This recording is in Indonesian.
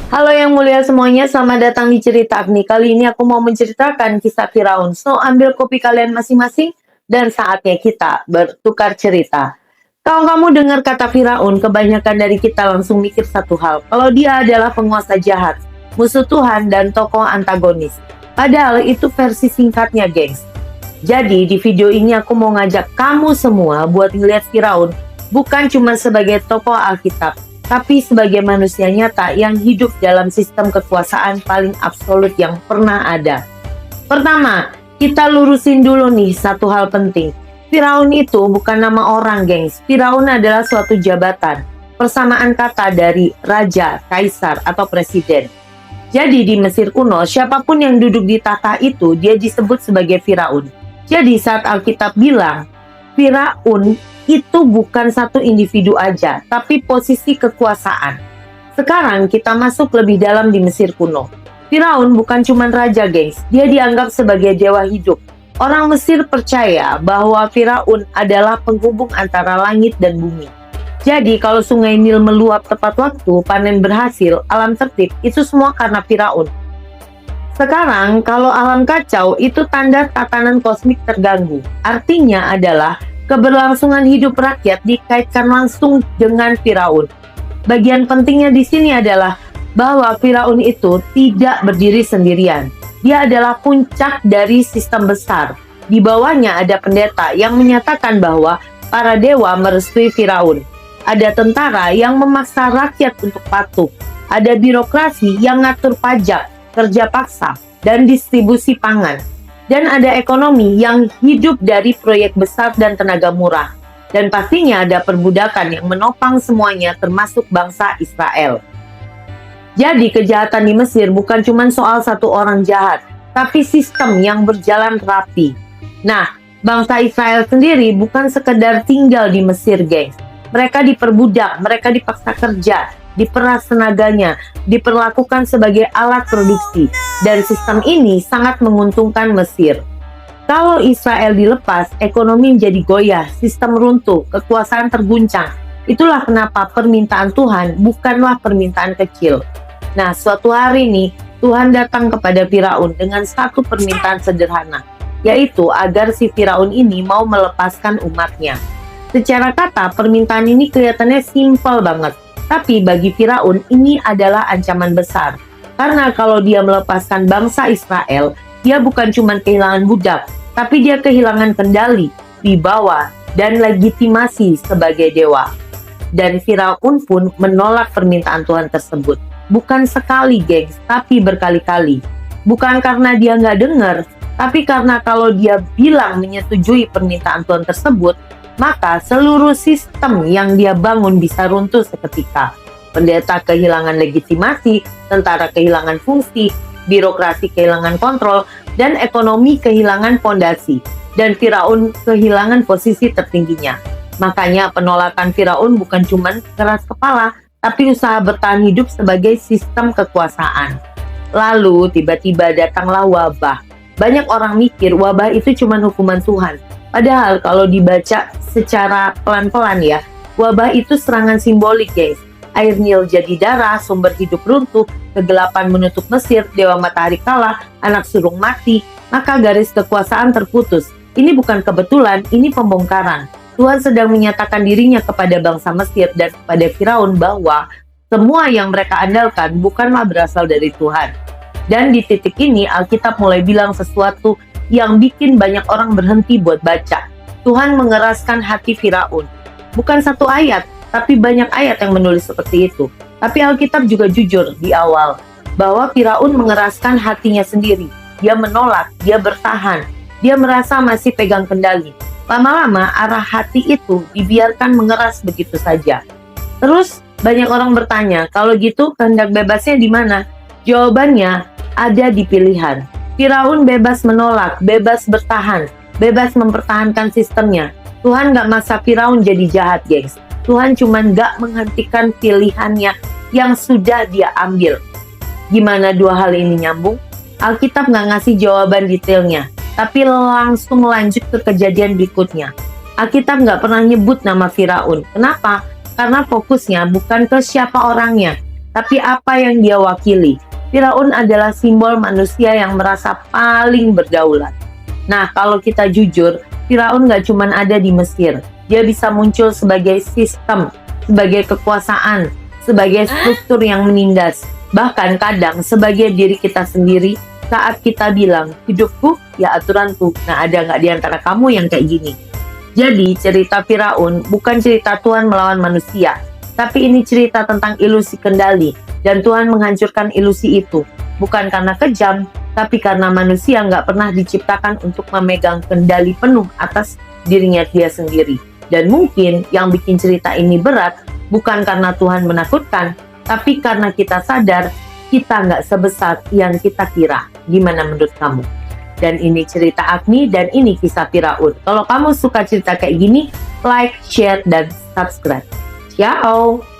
Halo yang mulia semuanya, selamat datang di Cerita Agni. Kali ini aku mau menceritakan kisah Firaun. So, ambil kopi kalian masing-masing dan saatnya kita bertukar cerita. Kalau kamu dengar kata Firaun, kebanyakan dari kita langsung mikir satu hal. Kalau dia adalah penguasa jahat, musuh Tuhan, dan tokoh antagonis. Padahal itu versi singkatnya, gengs. Jadi di video ini aku mau ngajak kamu semua buat ngeliat Firaun bukan cuma sebagai tokoh Alkitab, tapi sebagai manusia nyata yang hidup dalam sistem kekuasaan paling absolut yang pernah ada. Pertama, kita lurusin dulu nih satu hal penting. Firaun itu bukan nama orang, gengs. Firaun adalah suatu jabatan, persamaan kata dari raja, kaisar, atau presiden. Jadi di Mesir kuno, siapapun yang duduk di tahta itu, dia disebut sebagai Firaun. Jadi saat Alkitab bilang, Firaun itu bukan satu individu aja, tapi posisi kekuasaan. Sekarang kita masuk lebih dalam di Mesir kuno. Firaun bukan cuma raja, gengs. Dia dianggap sebagai dewa hidup. Orang Mesir percaya bahwa Firaun adalah penghubung antara langit dan bumi. Jadi kalau sungai Nil meluap tepat waktu, panen berhasil, alam tertib, itu semua karena Firaun. Sekarang kalau alam kacau, itu tanda tatanan kosmik terganggu. Artinya adalah keberlangsungan hidup rakyat dikaitkan langsung dengan Firaun. Bagian pentingnya di sini adalah bahwa Firaun itu tidak berdiri sendirian. Dia adalah puncak dari sistem besar. Di bawahnya ada pendeta yang menyatakan bahwa para dewa merestui Firaun. Ada tentara yang memaksa rakyat untuk patuh. Ada birokrasi yang ngatur pajak, kerja paksa, dan distribusi pangan. Dan ada ekonomi yang hidup dari proyek besar dan tenaga murah. Dan pastinya ada perbudakan yang menopang semuanya termasuk bangsa Israel. Jadi kejahatan di Mesir bukan cuma soal satu orang jahat, tapi sistem yang berjalan rapi. Nah, bangsa Israel sendiri bukan sekedar tinggal di Mesir, gengs. Mereka diperbudak, mereka dipaksa kerja, diperas tenaganya, diperlakukan sebagai alat produksi, dan sistem ini sangat menguntungkan Mesir. Kalau Israel dilepas, ekonomi menjadi goyah, sistem runtuh, kekuasaan terguncang. Itulah kenapa permintaan Tuhan bukanlah permintaan kecil. Nah, suatu hari nih, Tuhan datang kepada Firaun dengan satu permintaan sederhana, yaitu agar si Firaun ini mau melepaskan umatnya. Secara kata, permintaan ini kelihatannya simpel banget. Tapi bagi Firaun ini adalah ancaman besar. Karena kalau dia melepaskan bangsa Israel, dia bukan cuma kehilangan budak, tapi dia kehilangan kendali, wibawa, dan legitimasi sebagai dewa. Dan Firaun pun menolak permintaan Tuhan tersebut. Bukan sekali, gengs, tapi berkali-kali. Bukan karena dia nggak dengar, tapi karena kalau dia bilang menyetujui permintaan Tuhan tersebut, maka seluruh sistem yang dia bangun bisa runtuh seketika. Pendeta kehilangan legitimasi, tentara kehilangan fungsi, birokrasi kehilangan kontrol, dan ekonomi kehilangan fondasi. Dan Firaun kehilangan posisi tertingginya. Makanya penolakan Firaun bukan cuma keras kepala, tapi usaha bertahan hidup sebagai sistem kekuasaan. Lalu tiba-tiba datanglah wabah. Banyak orang mikir wabah itu cuma hukuman Tuhan. Padahal kalau dibaca secara pelan-pelan ya, wabah itu serangan simbolik, guys. Air Nil jadi darah, sumber hidup runtuh, kegelapan menutup Mesir, dewa matahari kalah, anak sulung mati, maka garis kekuasaan terputus. Ini bukan kebetulan, ini pembongkaran. Tuhan sedang menyatakan dirinya kepada bangsa Mesir dan kepada Firaun bahwa semua yang mereka andalkan bukanlah berasal dari Tuhan. Dan di titik ini Alkitab mulai bilang sesuatu yang bikin banyak orang berhenti buat baca. Tuhan mengeraskan hati Firaun. Bukan satu ayat, tapi banyak ayat yang menulis seperti itu. Tapi Alkitab juga jujur di awal, bahwa Firaun mengeraskan hatinya sendiri. Dia menolak, dia bertahan, dia merasa masih pegang kendali. Lama-lama arah hati itu dibiarkan mengeras begitu saja. Terus banyak orang bertanya, kalau gitu kehendak bebasnya di mana? Jawabannya ada di pilihan. Firaun bebas menolak, bebas bertahan, bebas mempertahankan sistemnya. Tuhan gak maksa Firaun jadi jahat, gengs. Tuhan cuma gak menghentikan pilihannya yang sudah dia ambil. Gimana dua hal ini nyambung? Alkitab gak ngasih jawaban detailnya, tapi langsung lanjut ke kejadian berikutnya. Alkitab nggak pernah nyebut nama Firaun. Kenapa? Karena fokusnya bukan ke siapa orangnya, tapi apa yang dia wakili. Firaun adalah simbol manusia yang merasa paling berdaulat. Nah, kalau kita jujur, Firaun nggak cuma ada di Mesir. Dia bisa muncul sebagai sistem, sebagai kekuasaan, sebagai struktur yang menindas. Bahkan kadang sebagai diri kita sendiri saat kita bilang, hidupku ya aturanku. Nah, ada nggak di antara kamu yang kayak gini? Jadi, cerita Firaun bukan cerita Tuhan melawan manusia, tapi ini cerita tentang ilusi kendali. Dan Tuhan menghancurkan ilusi itu. Bukan karena kejam, tapi karena manusia nggak pernah diciptakan untuk memegang kendali penuh atas dirinya dia sendiri. Dan mungkin yang bikin cerita ini berat, bukan karena Tuhan menakutkan, tapi karena kita sadar kita nggak sebesar yang kita kira. Gimana menurut kamu? Dan ini cerita Agni dan ini kisah Firaun. Kalau kamu suka cerita kayak gini, like, share, dan subscribe. Ciao!